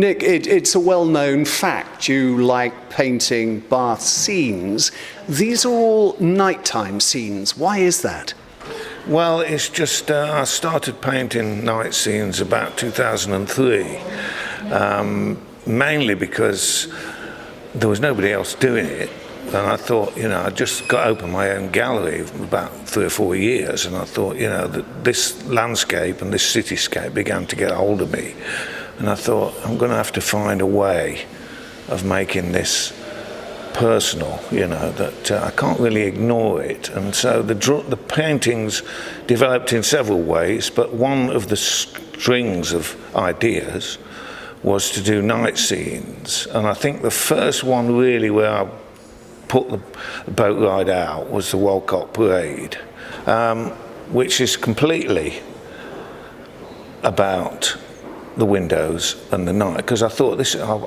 Nick, it's a well-known fact you like painting Bath scenes. These are all nighttime scenes. Why is that? Well, it's just I started painting night scenes about 2003, mainly because there was nobody else doing it. And I thought, I just got to open my own gallery about 3 or 4 years, and I thought, that this landscape and this cityscape began to get hold of me. And I thought, I'm going to have to find a way of making this personal, that I can't really ignore it. And so the paintings developed in several ways, but one of the strings of ideas was to do night scenes. And I think the first one really where I put the boat ride out was the Walcott Parade, which is completely about the windows and the night, because I thought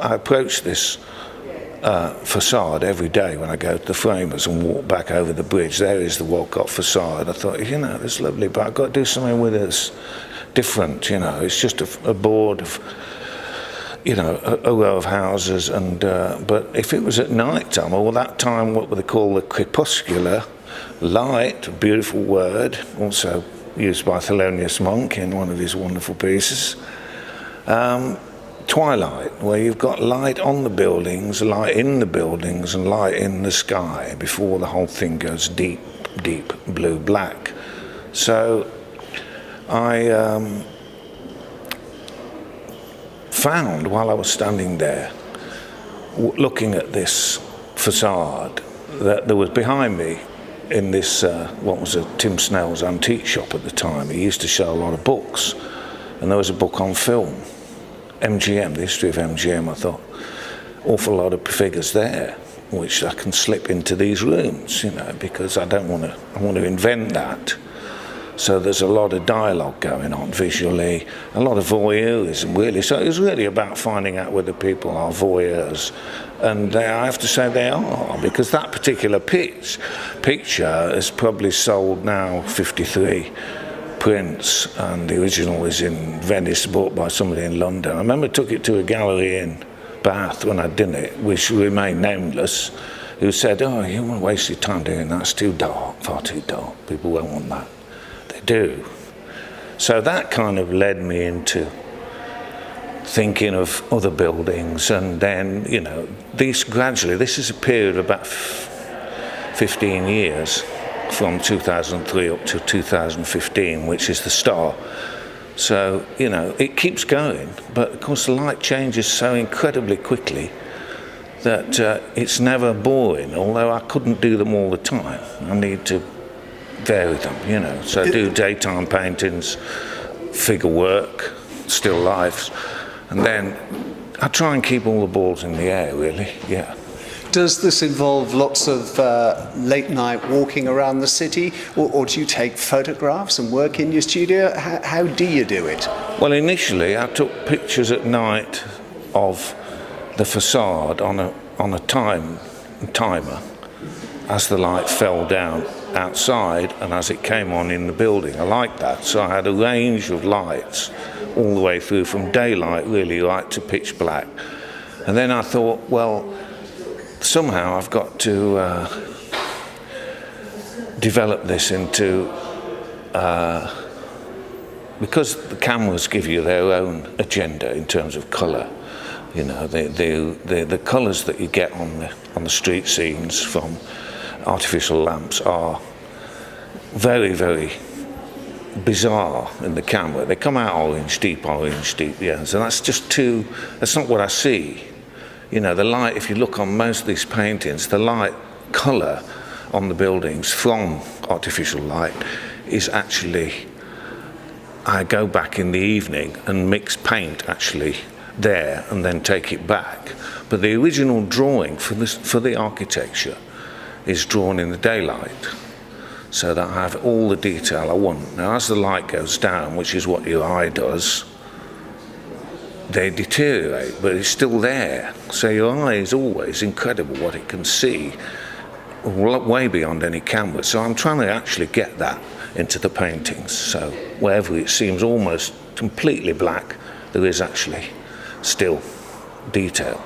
I approach this facade every day when I go to the Framers and walk back over the bridge. There is the Walcott facade. I thought, it's lovely, but I've got to do something with this different. It's just a board of a row of houses, and but if it was at night time, or that time, what they call the crepuscular light, a beautiful word, also used by Thelonious Monk in one of his wonderful pieces, twilight, where you've got light on the buildings, light in the buildings, and light in the sky before the whole thing goes deep, deep blue-black. So I found, while I was standing there looking at this facade, that there was behind me in this what was a Tim Snell's antique shop at the time. He used to show a lot of books, and there was a book on film, MGM, the history of MGM. I thought, awful lot of figures there, which I can slip into these rooms, because I want to invent that. So there's a lot of dialogue going on visually, a lot of voyeurism, really. So it was really about finding out whether people are voyeurs. And I have to say they are, because that particular picture is probably sold now 53 prints, and the original is in Venice, bought by somebody in London. I remember I took it to a gallery in Bath when I'd done it, which remained nameless, who said, you don't want to waste your time doing that, it's too dark, far too dark, people won't want that. They do. So that kind of led me into thinking of other buildings, and then, this is a period of about 15 years, from 2003 up to 2015, which is the star. So, it keeps going, but of course the light changes so incredibly quickly that it's never boring, although I couldn't do them all the time. I need to vary them, so I do daytime paintings, figure work, still lifes, and then I try and keep all the balls in the air, really, yeah. Does this involve lots of late night walking around the city, or do you take photographs and work in your studio? How do you do it? Well, initially I took pictures at night of the facade on a timer as the light fell down outside and as it came on in the building. I liked that, so I had a range of lights all the way through, from daylight really right to pitch black. And then I thought, well, somehow I've got to develop this into, because the cameras give you their own agenda in terms of colour. The colours that you get on the street scenes from artificial lamps are very, very bizarre in the camera. They come out orange, deep, yeah. So that's not what I see. The light, if you look on most of these paintings, the light colour on the buildings from artificial light is actually, I go back in the evening and mix paint actually there and then take it back. But the original drawing for the architecture is drawn in the daylight, so that I have all the detail I want. Now, as the light goes down, which is what your eye does, they deteriorate, but it's still there. So your eye is always incredible what it can see, way beyond any camera. So I'm trying to actually get that into the paintings. So wherever it seems almost completely black, there is actually still detail.